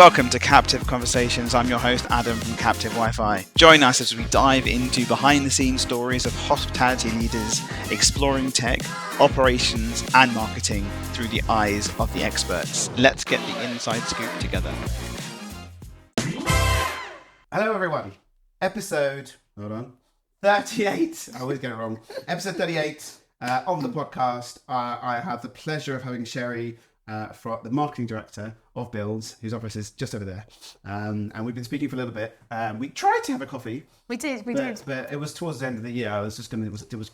Welcome to Captive Conversations. I'm your host, Adam from Captive Wi-Fi. Join us as we dive into behind-the-scenes stories of hospitality leaders, exploring tech, operations, and marketing through the eyes of the experts. Let's get the inside scoop together. Hello, everyone. Episode 38. I always get it wrong. Episode 38 on the podcast. I have the pleasure of having Sheri, the marketing director of Builds, whose office is just over there. And we've been speaking for a little bit. We tried to have a coffee. We did. But it was towards the end of the year. I was just gonna. It was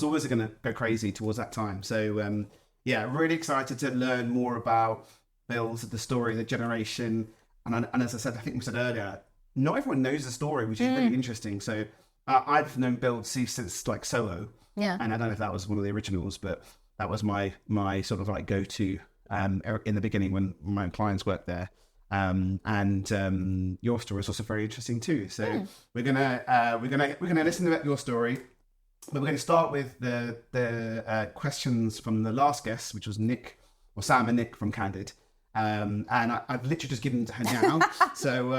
always gonna go crazy towards that time. So really excited to learn more about Builds, the story, the generation. And as I said, I think we said earlier, not everyone knows the story, which is really interesting. So I've known Builds since like Solo. Yeah. And I don't know if that was one of the originals, but that was my sort of like go-to in the beginning when my clients worked there. And your story is also very interesting too. So we're gonna listen to your story, but we're going to start with the questions from the last guest, which was Sam and Nick from Candid. And I've literally just given them to her now, so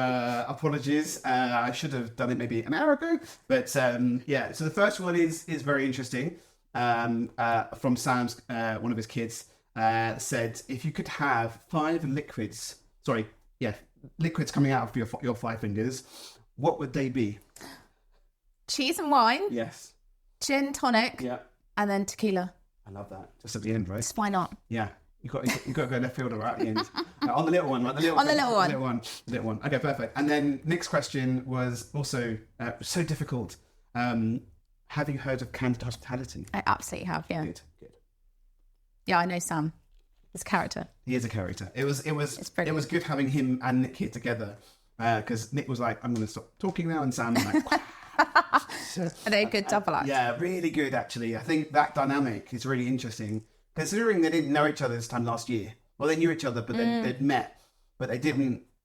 apologies. I should have done it maybe an hour ago, but so the first one is very interesting. From Sam's one of his kids said, if you could have 5 liquids coming out of your 5 fingers, what would they be? Cheese and wine. Yes. Gin tonic. Yeah. And then tequila. I love that. Just at the end, right? Just why not? Yeah. You got to go left field right at the end. On the little one, right? The little one. Okay, perfect. And then Nick's question was also so difficult. Have you heard of Candid Hospitality? I absolutely have. Yeah. Good. Yeah, I know Sam. He's a character. He is a character. It was good having him and Nick here together because Nick was like, "I'm going to stop talking now," and Sam was like, Are they a good double act? Yeah, really good actually. I think that dynamic is really interesting. Considering they didn't know each other this time last year. Well, they knew each other, but they'd met, but they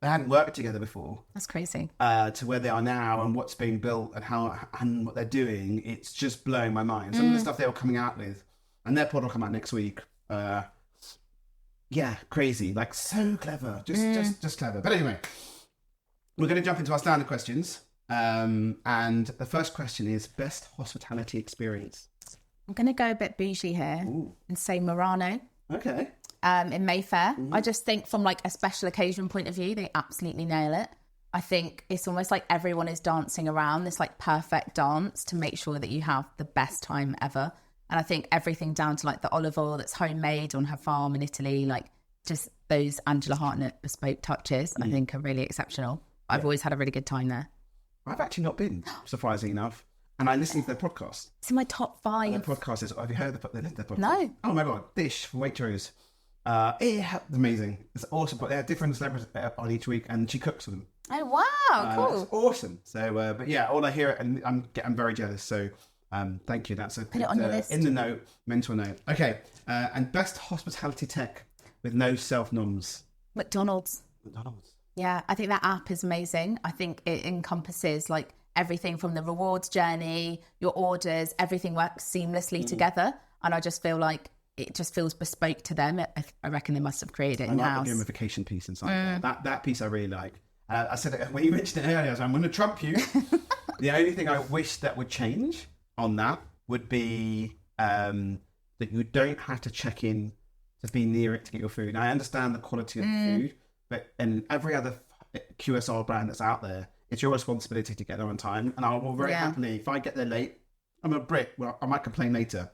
hadn't worked together before. That's crazy. To where they are now and what's being built and what they're doing, it's just blowing my mind. Some of the stuff they were coming out with, and their pod will come out next week. Crazy, like so clever, just clever. But anyway, we're going to jump into our standard questions. And the first question is best hospitality experience. I'm going to go a bit bougie here and say Murano. Okay. In Mayfair. I just think from like a special occasion point of view, they absolutely nail it. I think it's almost like everyone is dancing around this like perfect dance to make sure that you have the best time ever. And I think everything down to like the olive oil that's homemade on her farm in Italy, like just those Angela Hartnett bespoke touches, I think are really exceptional. I've always had a really good time there. I've actually not been, surprisingly enough. And I listened to their podcast. It's in my top 5. Their podcast is, have you heard their podcast? No. Oh my God, Dish from Waitrose. It's amazing. It's awesome. But they have different celebrities on each week and she cooks for them. Oh, wow. Cool. It's awesome. So, but yeah, all I hear, and I'm very jealous. So thank you. That's Put it on your list. In the note, mental note. Okay. And best hospitality tech with no self-noms. McDonald's. Yeah, I think that app is amazing. I think it encompasses like everything from the rewards journey, your orders, everything works seamlessly together. And I just feel like it just feels bespoke to them. I reckon they must have created it in-house. I like the gamification piece inside there. That piece I really like. I said it when you mentioned it earlier, I was like, I'm going to trump you. The only thing I wish that would change on that would be that you don't have to check in to be near it to get your food. And I understand the quality of the food, but in every other QSR brand that's out there, it's your responsibility to get there on time. And I will very happily, if I get there late, I'm a Brit, well, I might complain later.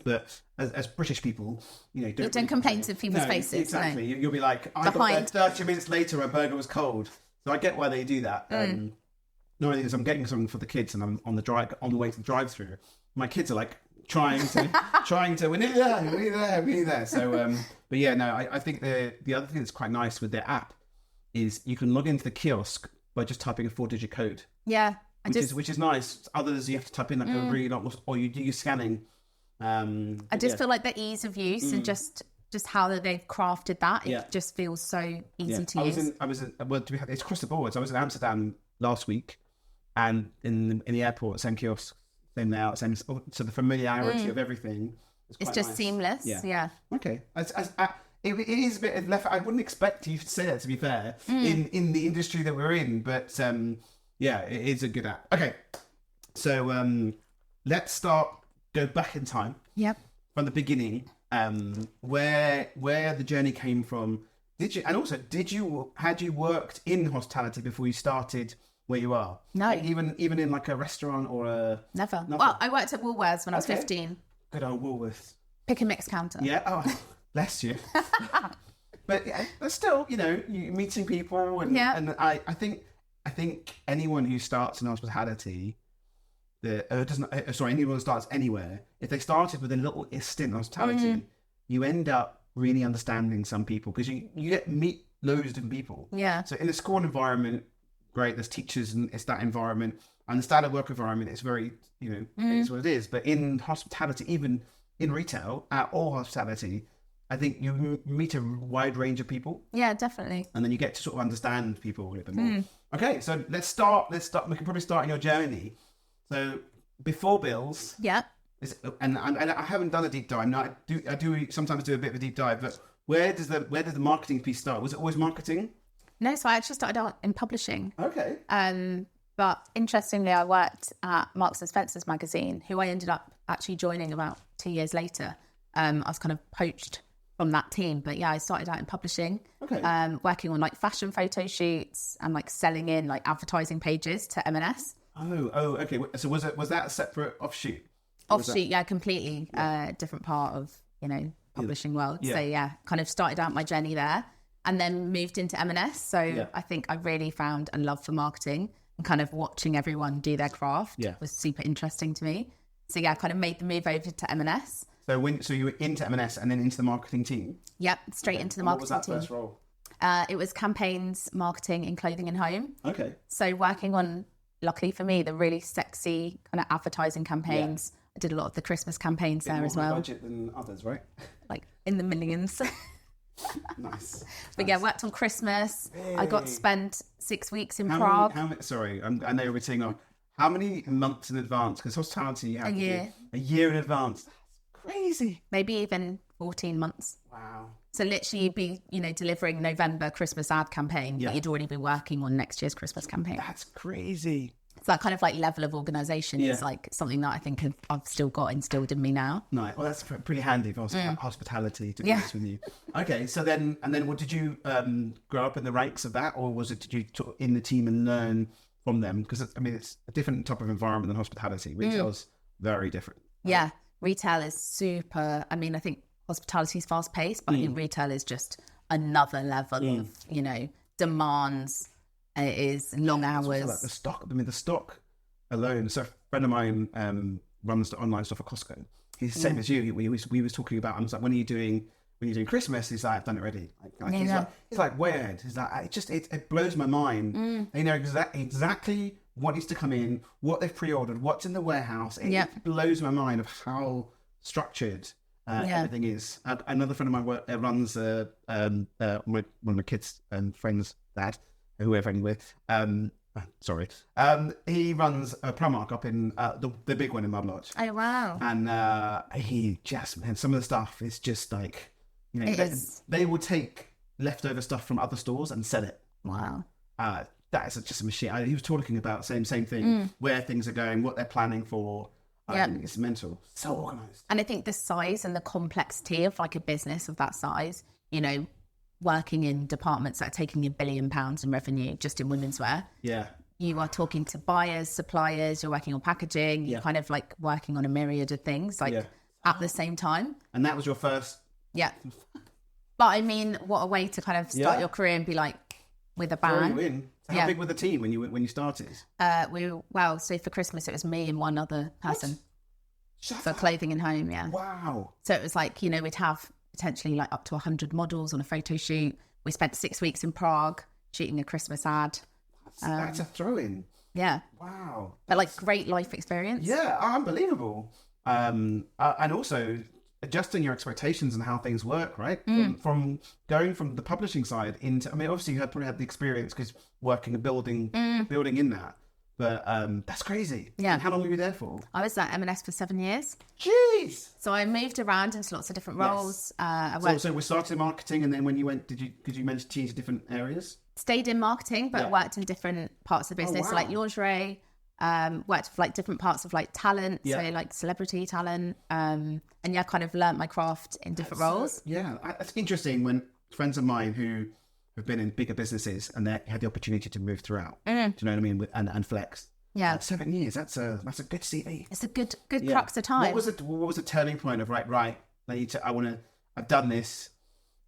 But as British people, you don't complain to people's faces. Exactly. No. You'll be like, I got there 30 minutes later, my burger was cold. So I get why they do that. No, because I'm getting something for the kids and I'm on the way to the drive-through. My kids are like trying to, we're nearly there. So, but yeah, no, I think the other thing that's quite nice with their app is you can log into the kiosk by just typing a 4-digit code. Yeah. Which is nice. Others you have to type in like a really long, or you do your scanning. I just feel like the ease of use and just how they've crafted that. It just feels so easy to use. It's across the board. So I was in Amsterdam last week, and in the airport, same kiosk, same layout, so the familiarity of everything. It's just nice. seamless. Yeah. Okay. it is a bit left. I wouldn't expect you to say that, to be fair, in the industry that we're in. But yeah, it is a good app. Okay, so let's go back in time. Yep. From the beginning, where the journey came from. Had you worked in hospitality before you started where you are? No. Like even in like a restaurant or a... Never. Nothing? Well, I worked at Woolworths when I was 15. Good old Woolworths. Pick and mix counter. Yeah. Oh, bless you. But still, you meeting people and I think anyone who starts in hospitality, anyone who starts anywhere, if they started with a little stint in hospitality, you end up really understanding some people because you get to meet loads of different people. Yeah. So in the school environment, great, there's teachers and it's that environment. And the standard work environment is very, it's what it is. But in hospitality, even in retail, or hospitality, I think you meet a wide range of people. Yeah, definitely. And then you get to sort of understand people a little bit more. Okay, so let's start. We can probably start in your journey. So before Bills. Yeah. And I haven't done a deep dive. Now I do sometimes do a bit of a deep dive, but where did the marketing piece start? Was it always marketing? No, so I actually started out in publishing. Okay. But interestingly, I worked at Marks and Spencer's magazine, who I ended up actually joining about 2 years later. I was kind of poached from that team, but yeah, I started out in publishing. Okay. Working on like fashion photo shoots and like selling in like advertising pages to M&S. Oh, okay. So was that a separate offshoot? Offshoot, yeah, completely different part of, publishing world. Yeah. So yeah, kind of started out my journey there and then moved into M&S. So I think I really found a love for marketing and kind of watching everyone do their craft was super interesting to me. So yeah, I kind of made the move over to M&S. So you were into M&S and then into the marketing team? Yep, straight into the marketing team. What was that first role? It was campaigns, marketing in clothing and home. Okay. So working on, luckily for me, the really sexy kind of advertising campaigns. Yeah. I did a lot of the Christmas campaigns there as well. Budget than others, right? Like in the millions. Nice. But yeah, worked on Christmas. Hey. I got to spend 6 weeks in Prague. I know we're saying how many months in advance? Because hospitality, you have a year in advance. That's crazy. Maybe even 14 months. Wow. So literally you'd be, delivering November Christmas ad campaign, but you'd already be working on next year's Christmas campaign. That's crazy. So that kind of like level of organisation is like something that I think I've still got instilled in me now. Nice. Well, that's pretty handy for hospitality, to be honest with you. Okay, so then what did you grow up in the ranks of that, or did you in the team and learn from them? Because it's a different type of environment than hospitality. Retail's very different. Yeah, retail is super. I think hospitality is fast paced, but I think retail is just another level of demands. It is long hours. Like the stock alone. So a friend of mine runs the online stuff at Costco. He's the same as you. We was talking about. I was like, when are you doing Christmas? He's like, I've done it already. He's like, weird. He's like, it blows my mind. They know exactly what needs to come in, what they've pre-ordered, what's in the warehouse. It blows my mind of how structured everything is. Another friend of mine runs one of my kids and friends' dad. Whoever anyway. He runs a Primark up in the big one in Mud Lodge. Oh wow! And some of the stuff is just like, they will take leftover stuff from other stores and sell it. Wow. That is just a machine. He was talking about same thing, where things are going, what they're planning for. I think it's mental. So organised. And I think the size and the complexity of like a business of that size, working in departments that are taking £1 billion in revenue just in women's wear. Yeah. You are talking to buyers, suppliers, you're working on packaging, you're kind of like working on a myriad of things at the same time. And that was your first? Yeah. But what a way to kind of start your career and be like with a bang. Throw you in. So how big were the team when you started? So for Christmas it was me and one other person. For clothing and home, yeah. Wow. So it was like, we'd have potentially like up to 100 models on a photo shoot. We spent 6 weeks in Prague shooting a Christmas ad. That's a throw-in. Yeah. Wow. But like great life experience. Yeah, unbelievable. And also adjusting your expectations and how things work, right? From going from the publishing side into, obviously you probably had the experience because working and building in that. But that's crazy. Yeah. And how long were you there for? I was at M&S for 7 years. Jeez. So I moved around into lots of different roles. So we started in marketing, and then when you went, did you manage to change different areas? Stayed in marketing, but worked in different parts of the business, wow. so like lingerie. Worked for like different parts of like talent, so like celebrity talent, and kind of learnt my craft in different roles. That's interesting when friends of mine who have been in bigger businesses and they had the opportunity to move throughout. Do you know what I mean? And flex. Yeah, 7 years. That's a good CV. It's a good crux of time. What was the turning point of right? I've done this.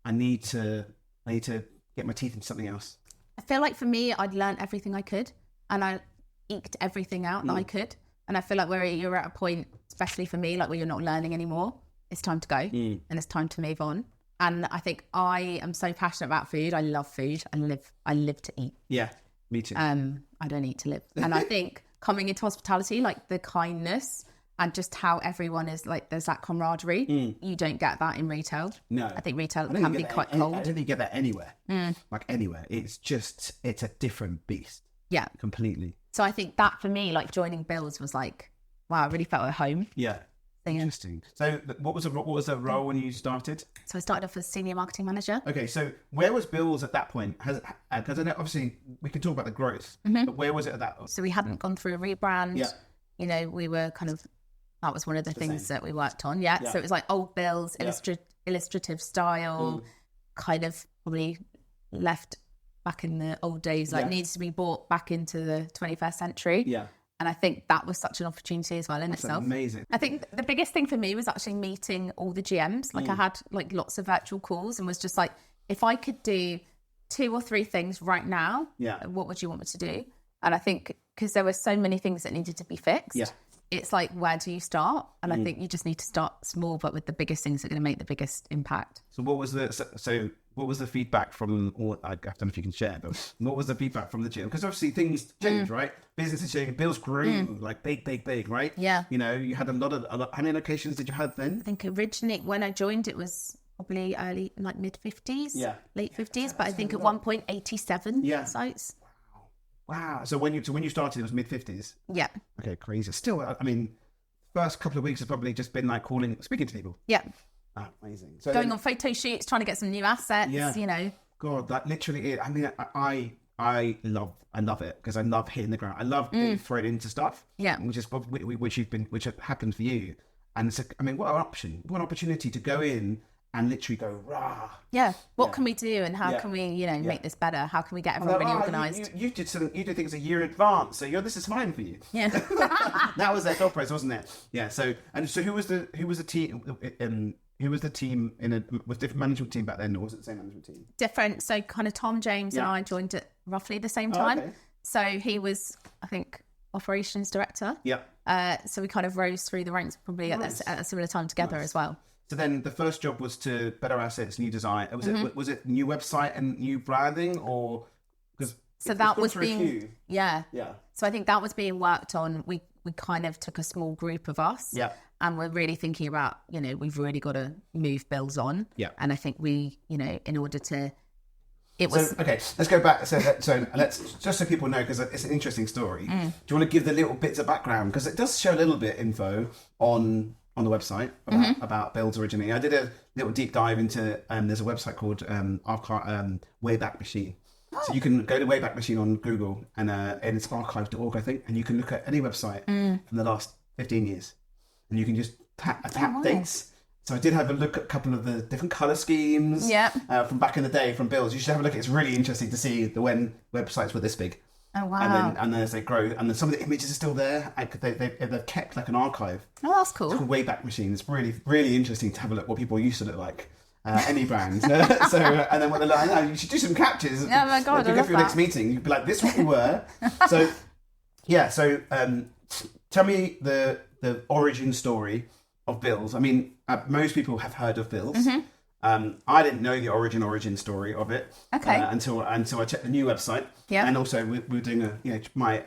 I need to get my teeth into something else. I feel like for me, I'd learnt everything I could, and I eked everything out that I could. And I feel like where you're at a point, especially for me, like where you're not learning anymore, it's time to go and it's time to move on. And I think I am so passionate about food. I love food. I live to eat. Yeah, me too. I don't eat to live. And I think coming into hospitality, like the kindness and just how everyone is like, there's that camaraderie. You don't get that in retail. No. I think retail can be quite cold. I don't think you get that anywhere. Like anywhere. It's a different beast. Yeah. Completely. So I think that for me, like joining Bills was like, wow, I really felt at home. Yeah. Interesting. So what was the role when you started? So I started off as senior marketing manager. Okay, so where was Bills at that point? Because I know obviously we can talk about the growth, but where was it at that point? So we hadn't gone through a rebrand. Yeah. You know, we were kind of, that was one of the things that we worked on. Yeah. So it was like old Bills, illustrative style, kind of probably left back in the old days, like needs to be brought back into the 21st century. Yeah. And I think that was such an opportunity as well in itself. Amazing. I think the biggest thing for me was actually meeting all the GMs. Like I had like lots of virtual calls and was just like, if I could do 2 or 3 things right now, what would you want me to do? And I think because there were so many things that needed to be fixed, it's like, where do you start? And I think you just need to start small, but with the biggest things that are going to make the biggest impact. So what was the feedback from, or I don't know if you can share, but what was the feedback from the gym? Because obviously things change, right? Businesses change, Bills grew like big, right? Yeah. You know, you had a lot. How many locations did you have then? I think originally when I joined, it was probably early, like mid 50s, late 50s, but I think at one point 87 sites. Wow. So when you started, it was mid 50s. Yeah. Okay, crazy. Still, I mean, first couple of weeks has probably just been like speaking to people. Yeah. Oh, amazing. So going on photo shoots, trying to get some new assets. You know. God, that literally is. I mean, I love it because I love hitting the ground. I love being thrown into stuff. Yeah. Which happened for you. And it's what an option. What an opportunity to go in and literally go, rah. Yeah. What can we do and how can we, make this better? How can we get everyone really organised? You did things a year in advance, so this is fine for you. Yeah. That was their thought process, wasn't it? Yeah. So who was the team? Who was the team was different management team back then, or was it the same management team? Different. So kind of Tom James and I joined at roughly the same time. Okay. So he was, I think, operations director. Yeah. So we kind of rose through the ranks probably at a similar time together as well. So then the first job was to better assets, new design. Was it new website and new branding, or so that was being yeah. So I think that was being worked on. We kind of took a small group of us. Yeah. And we're really thinking about, we've really got to move Bills on. Yeah. And I think we, in order to, it was... So, okay, let's go back. So let's, just so people know, because it's an interesting story. Do you want to give the little bits of background? Because it does show a little bit info on the website about Bills originally. I did a little deep dive into, there's a website called Wayback Machine. So you can go to Wayback Machine on Google and it's archive.org, I think, and you can look at any website from the last 15 years. And you can just tap dates. So I did have a look at a couple of the different colour schemes from back in the day from Bills. You should have a look. It's really interesting to see when websites were this big. Oh, wow. And then as they grow, and then some of the images are still there. They've kept like an archive. Oh, that's cool. It's called Wayback Machine. It's really, really interesting to have a look what people used to look like. Any brand. And then when they're like, you should do some captures. Oh my God, if you go for your next meeting, you'd be like, this is what we were. So tell me the origin story of Bills. I mean, most people have heard of Bills. I didn't know the origin story of it until I checked the new website. Yeah. And also we're doing my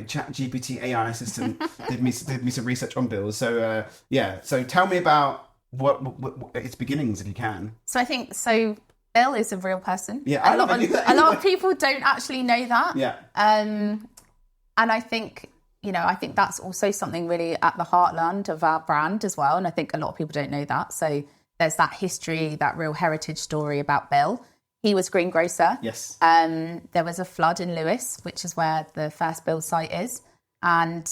Chat GPT AI assistant did me some research on Bills. So so tell me about what its beginnings, if you can. So I think Bill is a real person. Yeah, a lot of people don't actually know that. Yeah. And I think, that's also something really at the heartland of our brand as well. And I think a lot of people don't know that. So there's that history, that real heritage story about Bill. He was greengrocer. Yes. There was a flood in Lewis, which is where the first Bill site is. And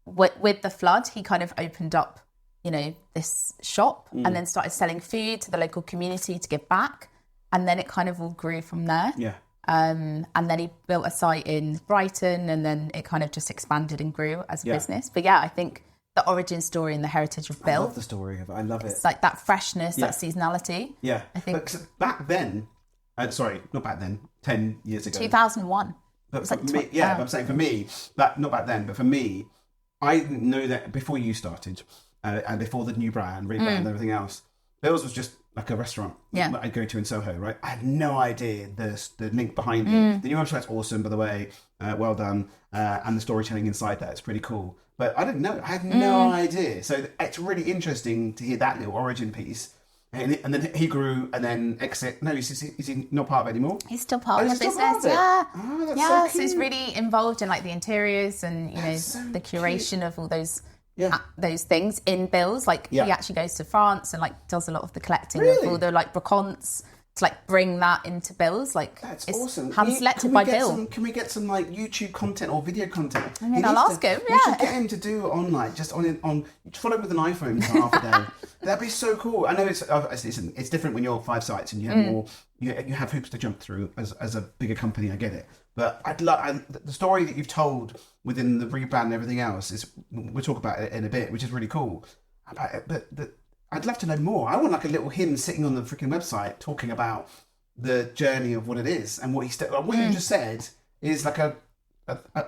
with the flood, he kind of opened up, this shop and then started selling food to the local community to give back. And then it kind of all grew from there. Yeah. And then he built a site in Brighton, and then it kind of just expanded and grew as a business. But yeah, I think the origin story and the heritage of Bill. I love the story of it. I love it. It's like that freshness, that seasonality. Yeah. I think. But back then, sorry, not back then, 10 years ago. 2001. But for me, but I'm saying for me, not back then, but for me, I didn't know that before you started, and before the new brand, Rebrand, and everything else, Bill's was just like a restaurant that I'd go to in Soho, right? I had no idea the link behind it. The new website's awesome, by the way. Well done. And the storytelling inside that, it's pretty cool. But I didn't know. I had no idea. So it's really interesting to hear that little origin piece. And then he grew and then exit. No, is he not part of it anymore? He's still part of the business. Yeah. Oh, that's so cute. So he's really involved in like the interiors and the curation of all those things in Bill's. Like he actually goes to France and like does a lot of the collecting of all the like brocants to like bring that into Bill's. Like that's it's awesome. hand selected by Bill. Can we get some like YouTube content or video content? I mean, I'll ask him. We should get him to do it on like just on follow him with an iPhone for half a day. That'd be so cool. I know it's different when you're 5 sites and you have more. You have hoops to jump through as a bigger company. I get it, but the story that you've told within the rebrand and everything else is we'll talk about it in a bit, which is really cool. But I'd love to know more. I want like a little him sitting on the freaking website talking about the journey of what it is and what what you just said is like an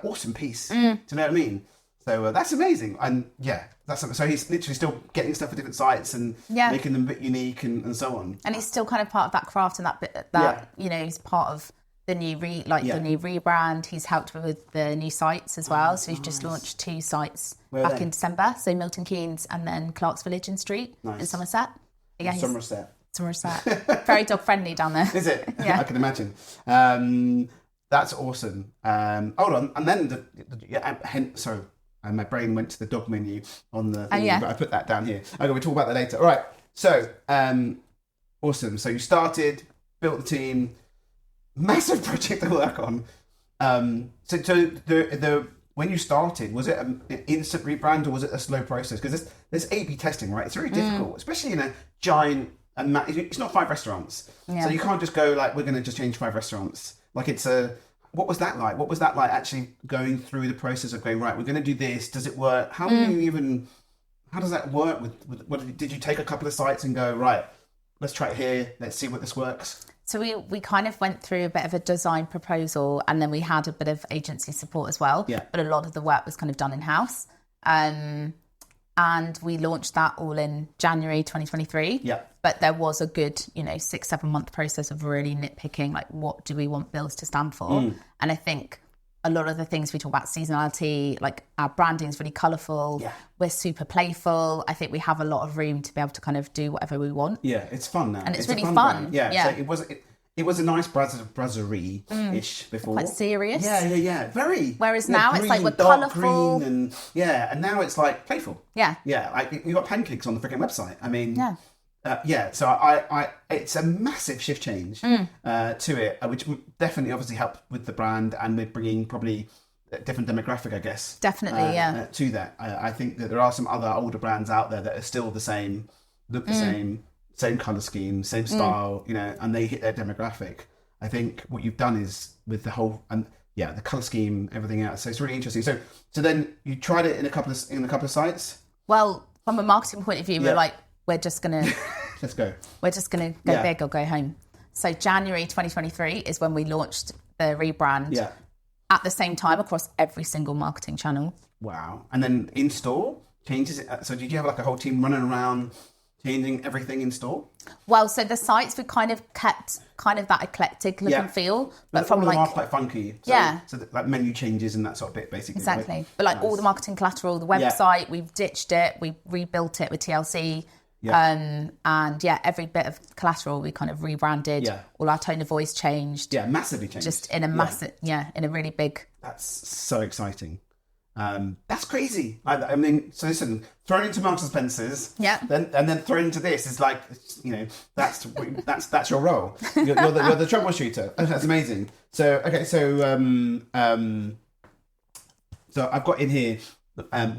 awesome piece. Do you know what I mean? So that's amazing. And so he's literally still getting stuff for different sites and making them a bit unique and so on. And he's still kind of part of that craft and that bit that he's part of the new the new rebrand. He's helped with the new sites as well. So he's just launched 2 sites back in December. So Milton Keynes and then Clark's Village in Street in Somerset. Yeah, Somerset. Very dog friendly down there. Is it? Yeah, I can imagine. That's awesome. Hold on, and then and my brain went to the dog menu on the thing, but I put that down here. Okay, we'll talk about that later. All right. So awesome. So you started, built the team. Massive project to work on. So the when you started, was it an instant rebrand or was it a slow process? Because there's A/B testing, right? It's very difficult, especially in a giant. It's not 5 restaurants, so you can't just go like we're going to just change 5 restaurants. Like it's a. What was that like? What was that like? Actually going through the process of going right. We're going to do this. Does it work? How do you even? How does that work? With what did you take a couple of sites and go right? Let's try it here. Let's see what this works. So we kind of went through a bit of a design proposal and then we had a bit of agency support as well. Yeah. But a lot of the work was kind of done in-house. And we launched that all in January 2023. Yeah. But there was a good, 6-7 month process of really nitpicking, like what do we want Bills to stand for? And I think a lot of the things we talk about, seasonality, like our branding is really colourful. Yeah. We're super playful. I think we have a lot of room to be able to kind of do whatever we want. Yeah, it's fun now. And it's really fun. Yeah. So it was a nice brasserie-ish before. Quite serious. Yeah. Very. Whereas now it's like we're colourful. And now it's like playful. Yeah. Yeah, like you've got pancakes on the freaking website. I mean... Yeah. So I it's a massive shift change to it, which definitely obviously helped with the brand and with bringing probably a different demographic, I guess. Definitely, to that. I think that there are some other older brands out there that are still the same, look the same colour scheme, same style, and they hit their demographic. I think what you've done is with the whole the colour scheme, everything else. So it's really interesting. So then you tried it in a couple of sites. Well, from a marketing point of view, we're like, we're just gonna let's go. We're just gonna go big or go home. So January 2023 is when we launched the rebrand. Yeah. At the same time across every single marketing channel. Wow. And then in store changes. So did you have like a whole team running around changing everything in store? Well, so the sites we kind of kept kind of that eclectic look and feel, but from all like are quite funky. So like menu changes and that sort of bit, basically. Exactly. Right? But like all the marketing collateral, the website, we've ditched it, we rebuilt it with TLC. Yeah. And every bit of collateral we kind of rebranded. Yeah. All our tone of voice changed. Yeah, massively changed. Just in a massive, in a really big That's so exciting. That's crazy. I mean, so listen, thrown into Marks and Spencer's, then thrown into this is like, that's your role. You're the troubleshooter. Oh, that's amazing. So okay, so I've got in here.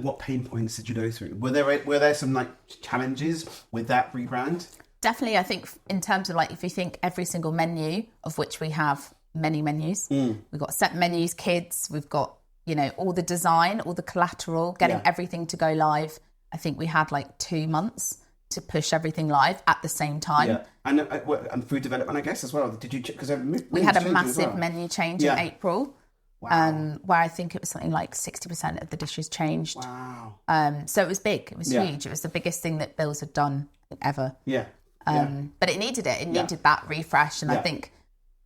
What pain points did you go through? Were there some like challenges with that rebrand? Definitely, I think in terms of like, if you think every single menu, of which we have many menus, we've got set menus, kids, we've got, all the design, all the collateral, getting everything to go live. I think we had like 2 months to push everything live at the same time. Yeah. And food development, I guess, as well. Did you? Because we had a massive menu change in April. Wow. Where I think it was something like 60% of the dishes changed. Wow. So it was big. It was huge. It was the biggest thing that Bills had done ever. Yeah. But it needed it. It needed that refresh. And I think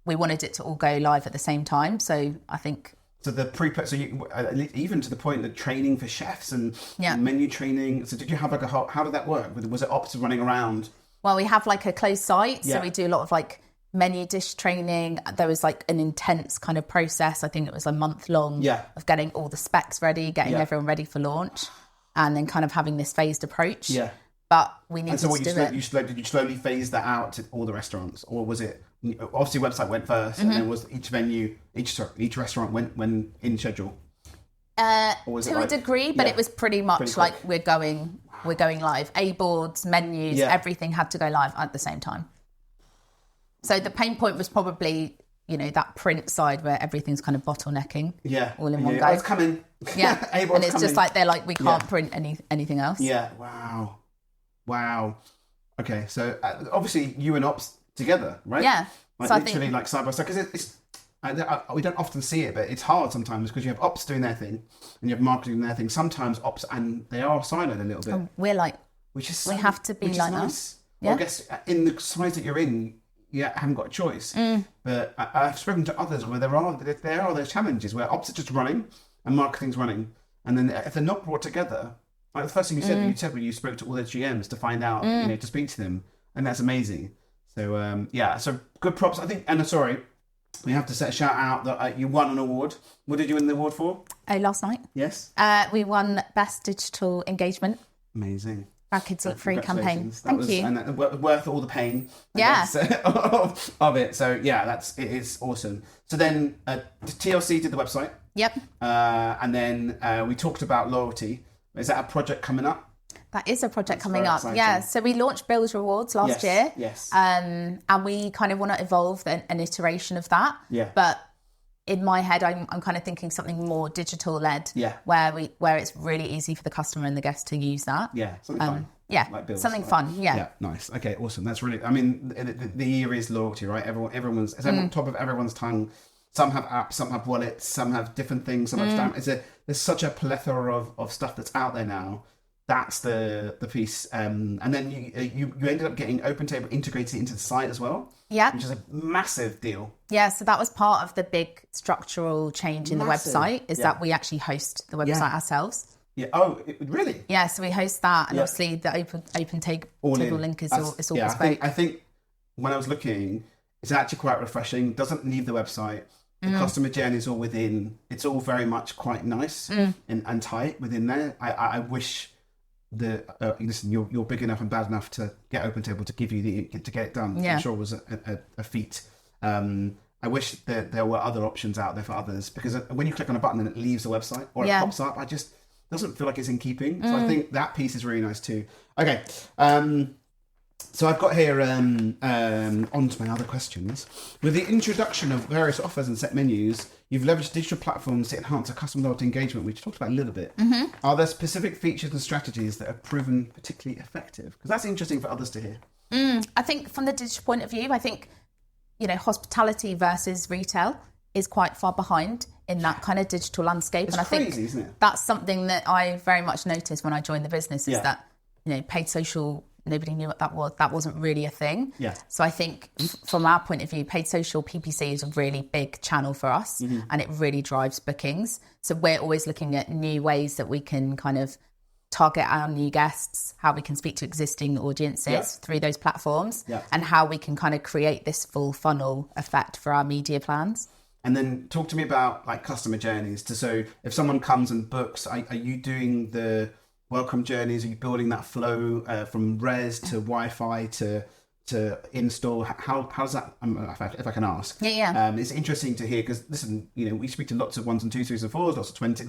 we wanted it to all go live at the same time. So I think... So the even to the point that training for chefs and menu training. So did you have like how did that work? Was it ops running around? Well, we have like a closed site. So we do a lot of like menu dish training. There was like an intense kind of process. I think it was a month long of getting all the specs ready, getting everyone ready for launch, and then kind of having this phased approach. Yeah. But we needed to do it. Did you slowly phase that out to all the restaurants, or was it obviously website went first, and then was each restaurant went in schedule? To a degree, but it was pretty much like we're going live. A boards, menus, everything had to go live at the same time. So the pain point was probably, that print side where everything's kind of bottlenecking. Yeah. All in one go. Oh, it's coming. Yeah. And it's just like, they're like, we can't print anything else. Yeah. Wow. Okay. So obviously you and Ops together, right? Yeah. Like so literally like side by side. Because we don't often see it, but it's hard sometimes because you have Ops doing their thing and you have marketing doing their thing. Sometimes Ops, and they are siloed a little bit. And we're like, we have to be like nice. that. Well, I guess in the size that you're in, haven't got a choice. But I've spoken to others where there are those challenges where Ops are just running and marketing's running, and then if they're not brought together, like the first thing you said when you spoke to all the GMs to find out, to speak to them, and that's amazing. So so good props. I think, and sorry, we have to set a shout out that you won an award. What did you win the award for? Last night. Yes. We won Best Digital Engagement. Amazing. Our Kids Eat Free campaign. Thank you. And worth all the pain. Of it. So it is awesome. So then TLC did the website. Yep. And then we talked about loyalty. Is that a project coming up? That is a project coming up. Exciting. Yeah. So we launched Bills Rewards last year. Yes. And we kind of want to evolve an iteration of that. Yeah. But in my head, I'm kind of thinking something more digital led. Yeah. Where it's really easy for the customer and the guest to use that. Yeah. Something fun. Yeah. Like Bills, something fun. Yeah. Yeah. Nice. Okay. Awesome. That's really. I mean, the year is loyalty, right? Everyone's on top of everyone's tongue. Some have apps, some have wallets, some have different things, some have stamp. There's such a plethora of stuff that's out there now. That's the piece. And then you ended up getting OpenTable integrated into the site as well. Yeah. Which is a massive deal. Yeah, so that was part of the big structural change in the website, is that we actually host the website ourselves. Yeah. Oh, really? Yeah, so we host that, and obviously the OpenTable link is all bespoke. I think when I was looking, it's actually quite refreshing. Doesn't leave the website. The customer journey is all within. It's all very much quite nice and tight within there. I wish listen, you're big enough and bad enough to get OpenTable to give you to get it done. I'm sure it was a feat. I wish that there were other options out there for others, because when you click on a button and it leaves the website or it pops up, doesn't feel like it's in keeping. So I think that piece is really nice too. Okay. So I've got here on to my other questions. With the introduction of various offers and set menus, you've leveraged digital platforms to enhance a customer loyalty engagement, which we talked about a little bit. Are there specific features and strategies that have proven particularly effective? Because that's interesting for others to hear. I think from the digital point of view, I think, hospitality versus retail is quite far behind in that kind of digital landscape. It's crazy, isn't it? That's something that I very much noticed when I joined the business, is that, paid social, nobody knew what that was. That wasn't really a thing. Yeah. So I think from our point of view, paid social PPC is a really big channel for us, and it really drives bookings. So we're always looking at new ways that we can kind of target our new guests, how we can speak to existing audiences through those platforms, and how we can kind of create this full funnel effect for our media plans. And then talk to me about like customer journeys. So if someone comes and books, are you doing the welcome journeys? Are you building that flow from res to Wi-Fi to install? How's that? If I can ask. Yeah. It's interesting to hear because listen, we speak to lots of 1s and 2s, 3s and 4s, lots of 20,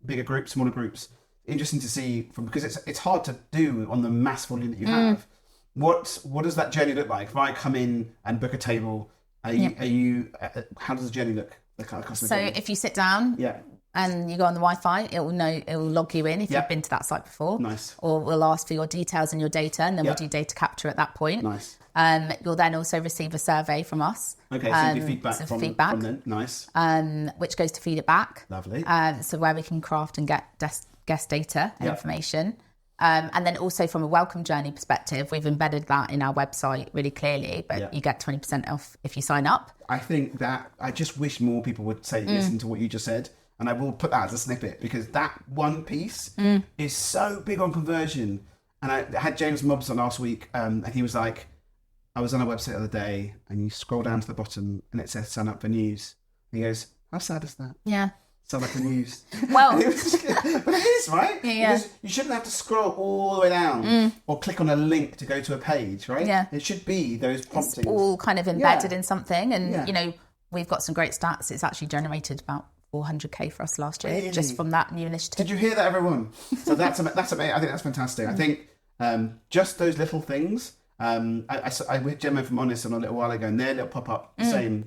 bigger groups, smaller groups. Interesting to see because it's hard to do on the mass volume that you have. What does that journey look like? If I come in and book a table, how does the journey look? The kind of customer journey? If you sit down, and you go on the Wi-Fi, it will log you in if you've been to that site before. Nice. Or we'll ask for your details and your data, and then we'll do data capture at that point. Nice. You'll then also receive a survey from us. Okay, so you do feedback from them. Nice. Which goes to feed it back. Lovely. So where we can craft and get guest data and information. And then also from a welcome journey perspective, we've embedded that in our website really clearly, but you get 20% off if you sign up. I think that I just wish more people would listen to what you just said. And I will put that as a snippet because that one piece is so big on conversion. And I had James Mobbs on last week and he was like, I was on a website the other day and you scroll down to the bottom and it says sign up for news. And he goes, how sad is that? Yeah. Sign up for news. Well, but it is, right? Yeah. Because you shouldn't have to scroll all the way down or click on a link to go to a page, right? Yeah. It should be those promptings. It's all kind of embedded in something. And, we've got some great stats. It's actually generated about 400k for us last year just from that new initiative. Did you hear that, everyone? So that's amazing. I think that's fantastic. I think just those little things. I with Gemma from Honest a little while ago, and their little pop up same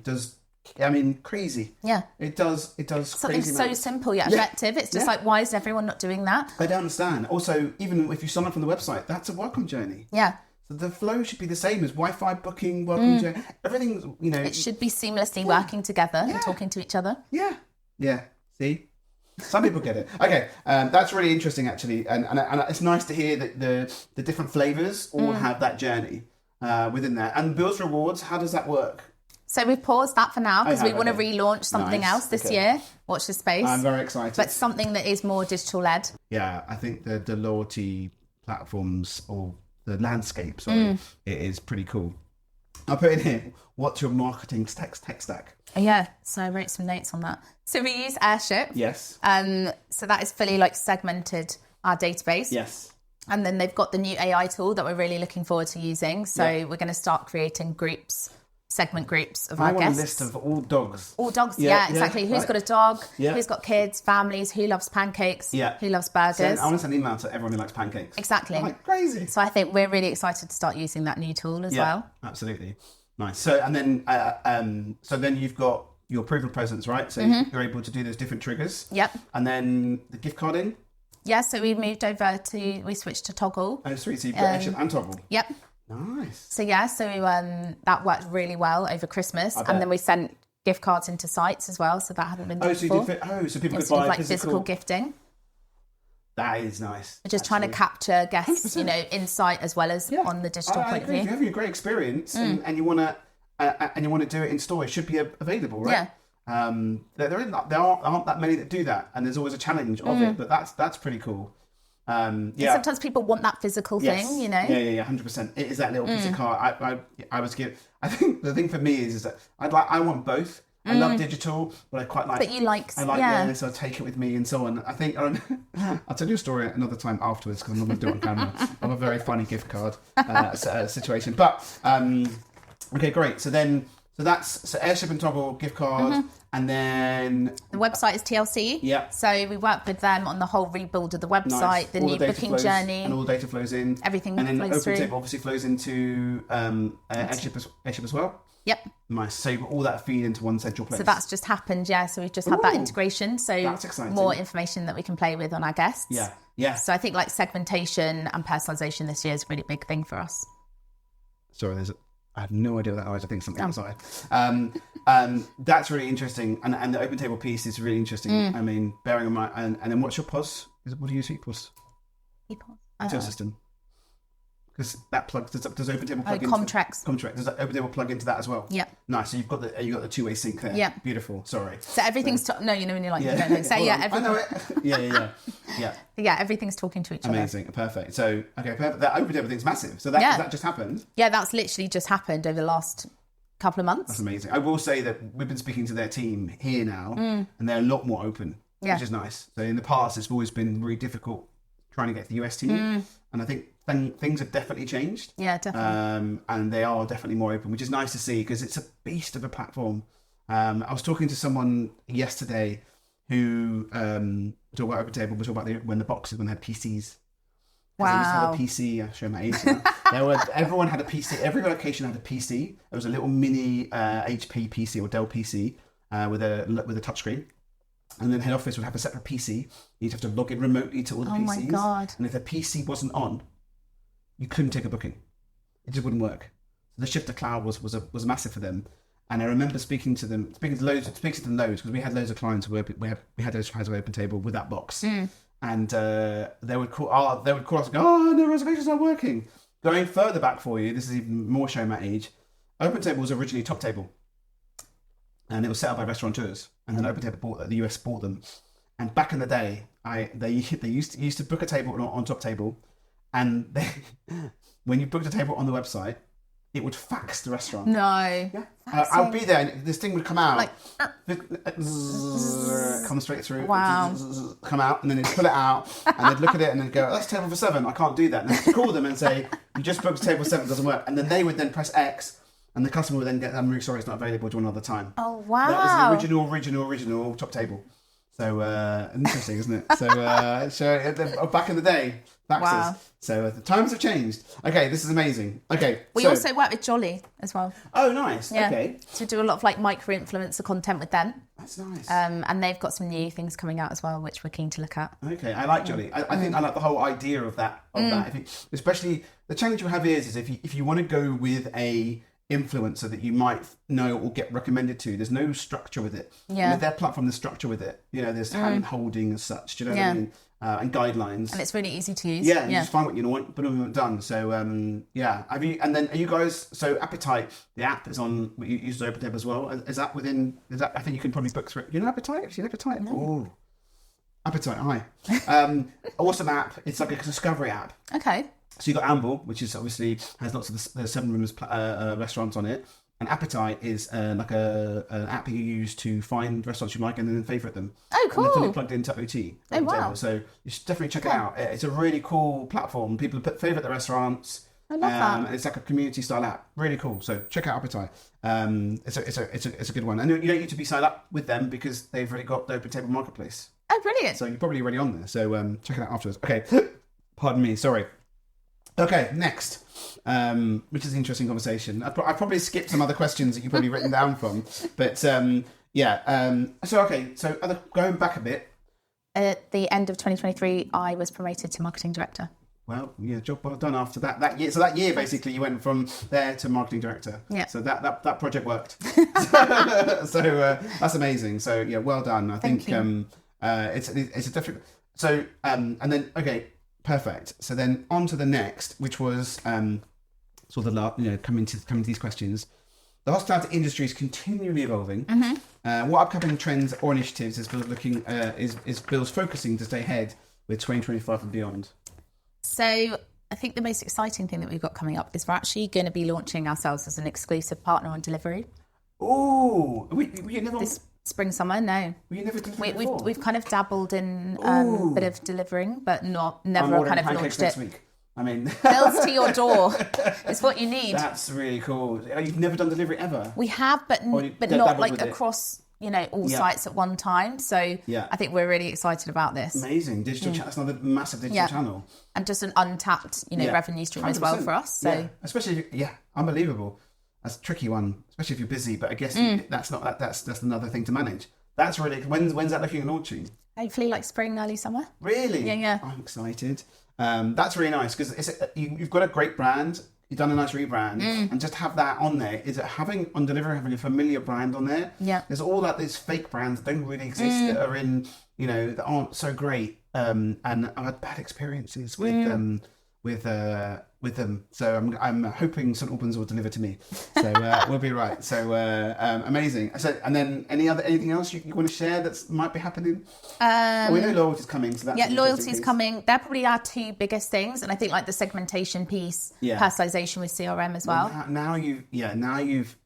crazy. Yeah, it does. Something crazy so simple yet effective. It's just like, why is everyone not doing that? I don't understand. Also, even if you sign up from the website, that's a welcome journey. Yeah. So the flow should be the same as Wi-Fi booking, welcome journey. Everything's It should be seamlessly working together and talking to each other. Yeah. Yeah, see? Some people get it. Okay, that's really interesting, actually. And it's nice to hear that the different flavours all have that journey within there. And Bills Rewards, how does that work? So we've paused that for now because we want to relaunch something else this year. Watch the space. I'm very excited. But something that is more digital-led. Yeah, I think the loyalty platforms or the landscape, it is pretty cool. I'll put in here, what's your marketing tech stack? Yeah, so I wrote some notes on that. So we use Airship. Yes. So that is fully segmented our database. Yes. And then they've got the new AI tool that we're really looking forward to using. So we're going to start creating segment groups of our guests. I want a list of all dogs. All dogs, yeah exactly. Who's got a dog? Yeah. Who's got kids, families? Who loves pancakes? Yeah. Who loves burgers? I want to send an email to everyone who likes pancakes. Exactly. I'm like, crazy. So I think we're really excited to start using that new tool as well. Absolutely. Nice. So and then you've got your proof of presence, right? So you're able to do those different triggers. Yep. And then the gift carding. Yeah. So we switched to Toggle. Oh, sweet. So you've got Airship and Toggle. Yep. Nice. So that worked really well over Christmas, and then we sent gift cards into sites as well. So that hadn't been done before. So people could buy physical gifting. That is nice. We're just trying to capture guests, 100%. Insight as well as on the digital point of view. If you're having a great experience and you want to do it in store, it should be available, right? Yeah. There aren't that many that do that, and there's always a challenge of it, but that's pretty cool. Sometimes people want that physical thing, Yeah, 100%. It is that little piece of card. I think the thing for me is that I want both. I love digital, but I quite like. But you like, so I take it with me and so on. I think I'll tell you a story another time afterwards because I'm not going to do it on camera. I'm a very funny gift card situation, but okay, great. So that's Airship and Toggle gift card, and then the website is TLC. Yeah. So we work with them on the whole rebuild of the website, the new booking journey, and all the data flows in. Everything, and then flows through. OpenTable obviously flows into Airship as well. Yep. Nice. So all that feed into one central place. So that's just happened, yeah. So we've just had that integration. So that's exciting. More information that we can play with on our guests. Yeah. Yeah. So I think segmentation and personalization this year is a really big thing for us. Sorry, I have no idea what that was. I think something outside. That's really interesting. And the OpenTable piece is really interesting. I mean, bearing in mind, and then what's your POS? What do you use POS? What's your system? Because that plugs, does OpenTable plug into Comtracts. Does OpenTable plug into that as well? Yeah. Nice. So you've got the two-way sync there. Yeah. Beautiful. Sorry. So everything's when you're like, yeah. you don't know. So I know it. Yeah. Yeah, everything's talking to each other. Amazing. Perfect. So okay, perfect. That OpenTable thing's massive. So that just happened. Yeah, that's literally just happened over the last couple of months. That's amazing. I will say that we've been speaking to their team here now, and they're a lot more open, which is nice. So in the past, it's always been really difficult trying to get to the US team, and I think things have definitely changed. Yeah, definitely. And they are definitely more open, which is nice to see because it's a beast of a platform. I was talking to someone yesterday who talked about Open Table, was talking about when they had PCs. Wow. They used to have a PC. I'll show my age now. Everyone had a PC. Every location had a PC. There was a little mini HP PC or Dell PC with a touchscreen. And then head office would have a separate PC. You'd have to log in remotely to all the PCs. Oh my God. And if the PC wasn't on, you couldn't take a booking. It just wouldn't work. So the shift to cloud was massive for them. And I remember speaking to them loads because we had loads of clients who we had those clients on Open Table with that box. And they would call us and go, oh, no, reservations aren't working. Going further back for you, this is even more showing my age. Open Table was originally Top Table. And it was set up by restaurateurs. And then Open Table the US bought them. And back in the day, they used to book a table on Top Table. And when you booked a table on the website, it would fax the restaurant. No. Yeah. I'll be there and this thing would come out. Come straight through. Wow. Come out and then they'd pull it out and they'd look at it and they'd go, that's table for 7. I can't do that. And they'd call them and say, you just booked table 7, it doesn't work. And then they would then press X and the customer would then get, I'm really sorry, it's not available, do another time. Oh, wow. That was the original Top Table. So interesting, isn't it? So back in the day, faxes. Wow. So the times have changed. Okay, this is amazing. Okay, we also work with Jolly as well. Oh, nice. Yeah. Okay. So we do a lot of like micro-influencer content with them. That's nice. And they've got some new things coming out as well, which we're keen to look at. Okay, I like Jolly. I think I like the whole idea of that. I think, especially the challenge you have is if you want to go with a influencer that you might know or get recommended to, there's no structure with it. Yeah. With their platform, there's structure with it. You know, there's hand holding as such. Do you know what I mean? And guidelines. And it's really easy to use. Yeah, you just find what you want, but it's done. So yeah, are you guys? So Appetite, the app is on. You use Open Table as well. Is that? I think you can probably book through. You know Appetite? Have you seen Appetite? No. Oh, Appetite. Hi. Awesome app. It's like a discovery app. Okay. So you got Amble, which is obviously has lots of the 7 rooms restaurants on it. And Appetite is like an app you use to find restaurants you like and then favourite them. Oh, cool. And they're fully plugged into OT. Oh, wow. So you should definitely check it out. It's a really cool platform. People favourite the restaurants. I love that. And it's like a community style app. Really cool. So check out Appetite. It's a good one. And you don't need to be signed up with them because they've already got the Open Table Marketplace. Oh, brilliant. So you're probably already on there. So check it out afterwards. Okay. Pardon me. Sorry. Okay, next, which is an interesting conversation. I probably skipped some other questions that you've probably written down from, but so going back a bit. At the end of 2023, I was promoted to marketing director. Well, yeah, job well done after that year. So that year, basically, you went from there to marketing director. Yeah. So that project worked. So that's amazing. So yeah, well done. I think it's a different. So and then okay. Perfect. So then on to the next, which was sort of coming to these questions. The hospitality industry is continually evolving. What upcoming trends or initiatives is Bill's focusing to stay ahead with 2025 and beyond? So I think the most exciting thing that we've got coming up is we're actually going to be launching ourselves as an exclusive partner on delivery. Oh, you never this spring summer? No, you never did before. We've kind of dabbled in a bit of delivering, but never kind of launched it. Week. I mean, bills to your door is what you need. That's really cool. You've never done delivery ever. We have, but not like across all sites at one time. So I think we're really excited about this. Amazing digital channel. That's another massive digital channel, and just an untapped revenue stream 100%. As well for us. So especially unbelievable. That's a tricky one, especially if you're busy. But I guess that's another thing to manage. That's really when's that looking at launching? Hopefully, like spring, early summer. Really? Yeah. I'm excited. That's really nice because you've got a great brand. You've done a nice rebrand, and just have that on there. Is it having a familiar brand on there? Yeah. There's all these fake brands that don't really exist that are in that aren't so great. And I've had bad experiences with them. So I'm hoping St Albans will deliver to me. So we'll be right. So amazing. So and then anything else you want to share that might be happening? We know loyalty's coming. So that's loyalty's coming. They're probably our 2 biggest things, and I think like the segmentation piece, personalization with CRM as well. Now you've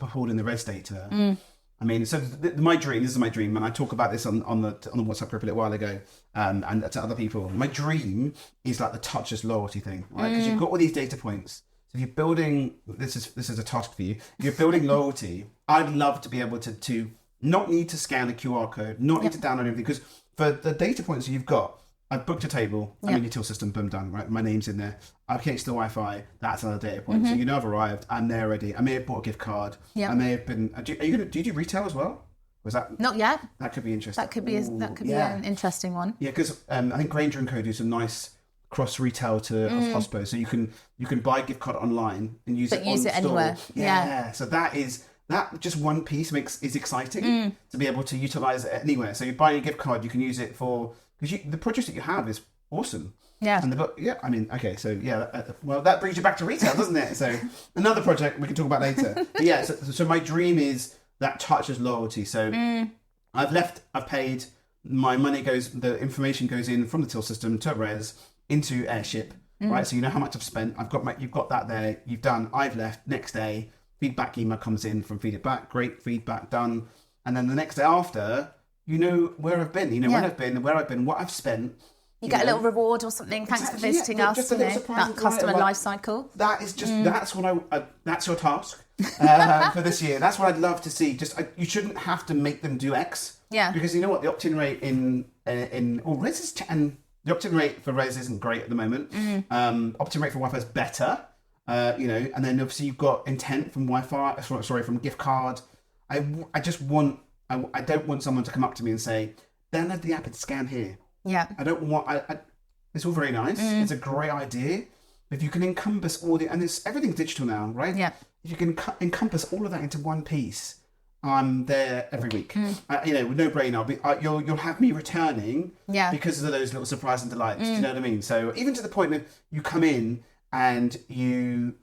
pulled in the res data. I mean, so my dream, this is my dream, and I talk about this on the WhatsApp group a little while ago, and to other people. My dream is like the touchless loyalty thing, right? Because you've got all these data points. So if you're building, this is a task for you. If you're building loyalty, I'd love to be able to not need to scan a QR code, not need to download anything, because for the data points that you've got, I've booked a table, I'm in your till system, boom, done, right? My name's in there. I've connected to the Wi-Fi, that's another data point. So I've arrived, I'm there already. I may have bought a gift card. I may have been, do you do retail as well? Was that not yet? That could be interesting. That could be an interesting one. Yeah, because I think Granger & Co do some nice cross retail to Hospo, so you can buy a gift card online and use it anywhere. Yeah, so that just one piece is exciting to be able to utilize it anywhere. So you buy a gift card, you can use it for, because the project that you have is awesome. Yeah. And I mean, okay, so well, that brings you back to retail, doesn't it? So another project we can talk about later. But yeah, so my dream is that touches loyalty. So I've paid, my money the information goes in from the till system to res into Airship, right? So you know how much I've spent. You've got that there. You've done. I've left. Next day, feedback email comes in from Feed It Back. Great feedback, done. And then the next day after, you know where I've been. You know when I've been, where I've been, what I've spent. You get a little reward or something. Thanks for visiting us. Just a little surprise. That customer life cycle. That is just that's what that's your task for this year. That's what I'd love to see. You shouldn't have to make them do X. Yeah. Because you know what, the opt-in rate in res is the opt-in rate for res isn't great at the moment. Opt-in rate for Wi-Fi is better. And then obviously you've got intent from Wi-Fi. Sorry, from gift card. I don't want someone to come up to me and say, download the app and scan here. Yeah. I don't want. It's all very nice. It's a great idea. If you can encompass all everything's digital now, right? Yeah. If you can encompass all of that into one piece, I'm there every week. With no brainer. You'll have me returning. Yeah. Because of those little surprise and delights. Do you know what I mean? So even to the point that you come in and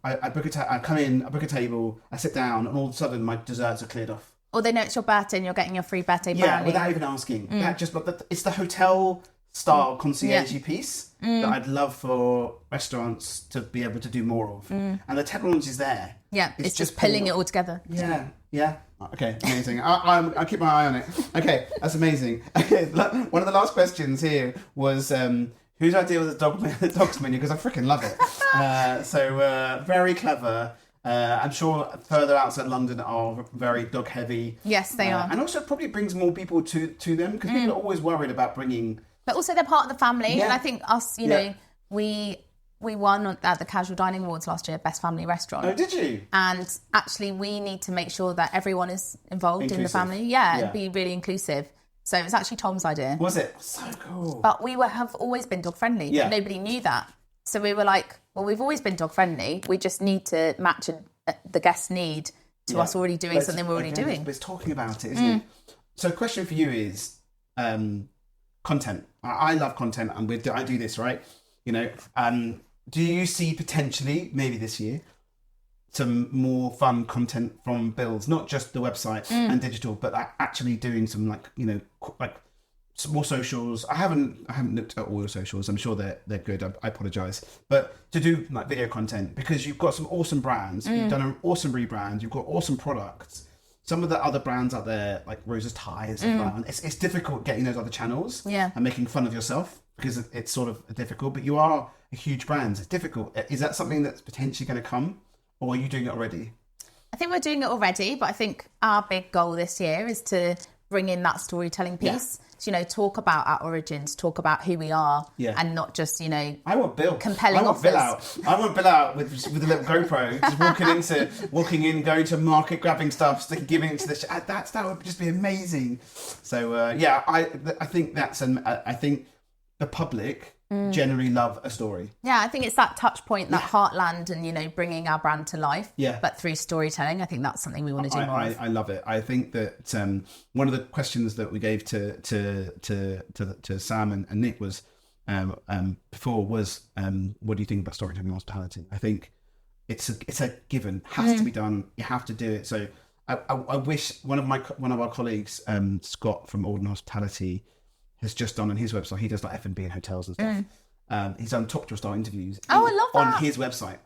I book a table, I sit down, and all of a sudden my desserts are cleared off. Or they know it's your birthday and you're getting your free birthday brownie. Yeah, without even asking. It's the hotel style concierge piece that I'd love for restaurants to be able to do more of. And the technology's there. Yeah, it's just pulling it all together. Yeah. Okay, amazing. I'll keep my eye on it. Okay, that's amazing. Okay, one of the last questions here was whose idea was the dogs menu? Because I freaking love it. So very clever. I'm sure further outside London are very dog heavy. Yes, they are. And also probably brings more people to them, because people are always worried about bringing... But also they're part of the family. And I think us, know, we won at the Casual Dining Awards last year, Best Family Restaurant. Oh, did you? And actually we need to make sure that everyone is involved in the family. Yeah, and be really inclusive. So it was actually Tom's idea. Was it? So cool. But we have always been dog friendly. Yeah. Nobody knew that. So we were like, well, we've always been dog friendly. We just need to match the guest's need to us already doing something we're already doing. It's talking about it, isn't it? So the question for you is content. I love content, and I do this, right? Do you see potentially, maybe this year, some more fun content from builds, not just the website and digital, but actually doing some some more socials? I haven't looked at all your socials. I'm sure they're good. I apologise, but to do like video content, because you've got some awesome brands. You've done an awesome rebrand. You've got awesome products. Some of the other brands out there, like Rosa's Ties, it's difficult getting those other channels and making fun of yourself, because it's sort of difficult. But you are a huge brand. It's difficult. Is that something that's potentially going to come, or are you doing it already? I think we're doing it already, but I think our big goal this year is to bring in that storytelling piece. So, talk about our origins, talk about who we are, and not just, I want Bill. Compelling offers. I want Bill out with a little GoPro, just walking in, going to market, grabbing stuff, giving it to the that would just be amazing. So I think I think the public generally love a story. Yeah, I think it's that touch point, that heartland, and bringing our brand to life. Yeah. But through storytelling, I think that's something we want to do more of. I love it. I think that one of the questions that we gave to Sam and Nick was before was what do you think about storytelling and hospitality? I think it's a given. Has to be done. You have to do it. So I wish one of our colleagues, Scott from Alden Hospitality, has just done on his website. He does like F&B and hotels and stuff. He's done top drawer style interviews. Oh, I love that. On his website.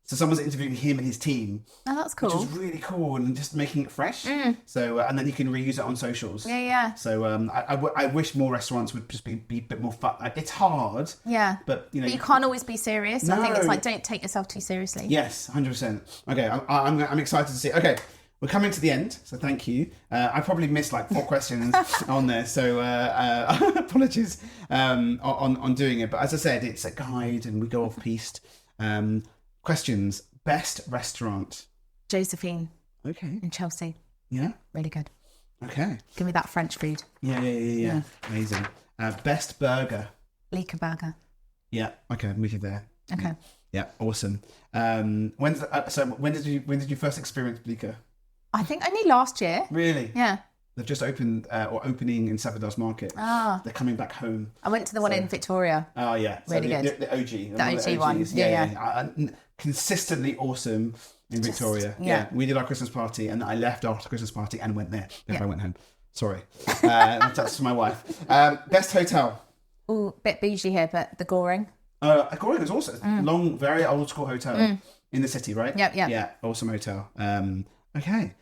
So someone's interviewing him and his team. Oh, that's Which cool. is really cool and just making it fresh. So and then you can reuse it on socials. Yeah. So I wish more restaurants would just be a bit more fun. Like, it's hard. Yeah. But you know, But you can't always be serious. I think it's No. like, don't take yourself too seriously. Yes, 100%. Okay, I'm excited to see. Okay, we're coming to the end, so thank you. I probably missed like 4 questions on there, so apologies on doing it. But as I said, it's a guide, and we go off piste. Questions: best restaurant. Josephine Okay. in Chelsea. Yeah. Really good. Okay. Give me that French food. Yeah. Amazing. Best burger. Leaker burger. Yeah. Okay, I'm with you there. Okay. Yeah. Awesome. When did you first experience Bleecker? I think only last year. Really? Yeah. They've just opened opening in Savardars Market. Ah. They're coming back home. I went to the one in Victoria. Oh yeah, Really good. The OG, The OG one. OGs. Yeah. Consistently awesome in Victoria. yeah. We did our Christmas party, and I left after Christmas party and went there. I went home. Sorry, that's to my wife. Best hotel. Ooh, bit bougie here, but the Goring. Goring is also long, very old school hotel in the city, right? Yep. Yeah, awesome hotel. Okay,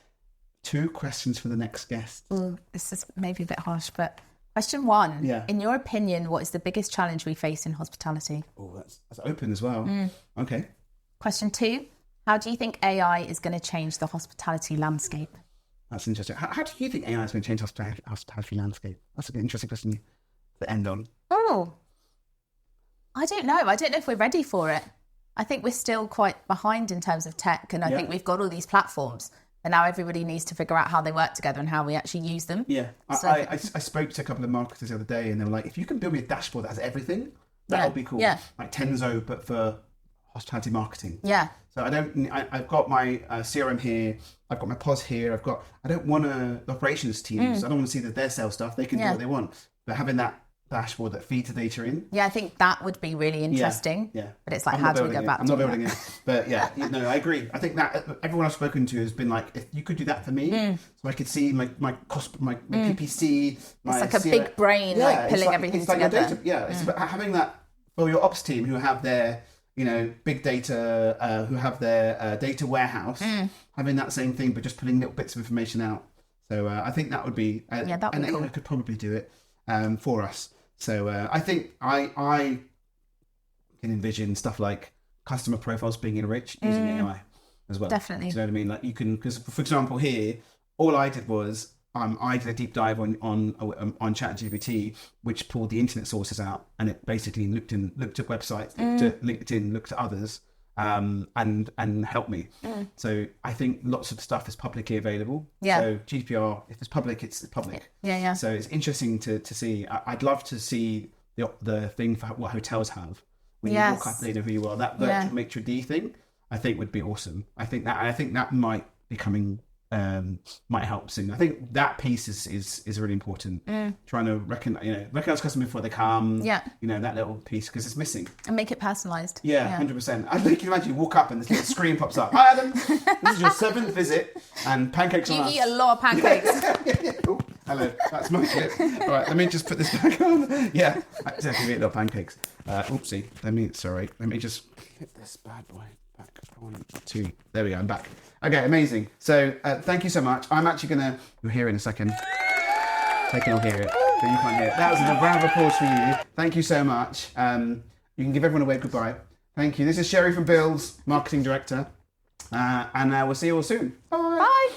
2 questions for the next guest. Ooh, this is maybe a bit harsh, but question 1. Yeah. In your opinion, what is the biggest challenge we face in hospitality? Oh, that's open as well. Okay. Question 2. How do you think AI is going to change the hospitality landscape? That's interesting. How do you think AI is going to change hospitality landscape? That's an interesting question to end on. Oh, I don't know. I don't know if we're ready for it. I think we're still quite behind in terms of tech, and I think we've got all these platforms, and now everybody needs to figure out how they work together and how we actually use them. Yeah, So I spoke to a couple of marketers the other day, and they were like, if you can build me a dashboard that has everything, that would be cool. Yeah. Like Tenzo, but for hospitality marketing. Yeah. So I've got my CRM here, I've got my POS here, I don't want the operations teams, I don't want to see that their sales stuff, they can do what they want. But having that dashboard that feeds the data in. Yeah, I think that would be really interesting. Yeah. But it's like, how do we go back I'm to not building it. But yeah, no, I agree. I think that everyone I've spoken to has been like, if you could do that for me, so I could see my cost, my PPC, my It's like a big brain, like pulling everything together. It's about having that for your ops team who have their, big data, who have their data warehouse, having that same thing, but just pulling little bits of information out. So I think that would be, that would be cool. AI could probably do it for us. So I think I can envision stuff like customer profiles being enriched using AI as well. Definitely. Do you know what I mean? Like you can, because for example here, all I did was I did a deep dive on ChatGPT, which pulled the internet sources out, and it basically looked at websites, looked at LinkedIn, looked at others, and helped me. So I think lots of stuff is publicly available. Yeah. So GDPR, if it's public, it's public. Yeah. So it's interesting to see. I'd love to see the thing for what hotels have when you walk up, they know who you are. That virtual maitre d' thing, I think would be awesome. I think that might be coming. Might help soon. I think that piece is really important. Trying to recognize customers before they come. Yeah. That little piece, because it's missing. And make it personalised. Yeah, 100%. I think you imagine you walk up and this little screen pops up. Hi Adam, this is your 7th visit and pancakes on us. You eat a lot of pancakes. Yeah. Oh, hello, that's my clip. All right, let me just put this back on. Yeah, I exactly eat a lot of pancakes. Oopsie. Let me just clip this bad boy back. 1, 2. There we go. I'm back. Okay, amazing. So thank you so much. I'm actually you'll hear it in a second. They can all hear it, but you can't hear it. That was a round of applause for you. Thank you so much. You can give everyone a wave goodbye. Thank you. This is Sheri from Builds, Marketing Director. And we'll see you all soon. Bye. Bye.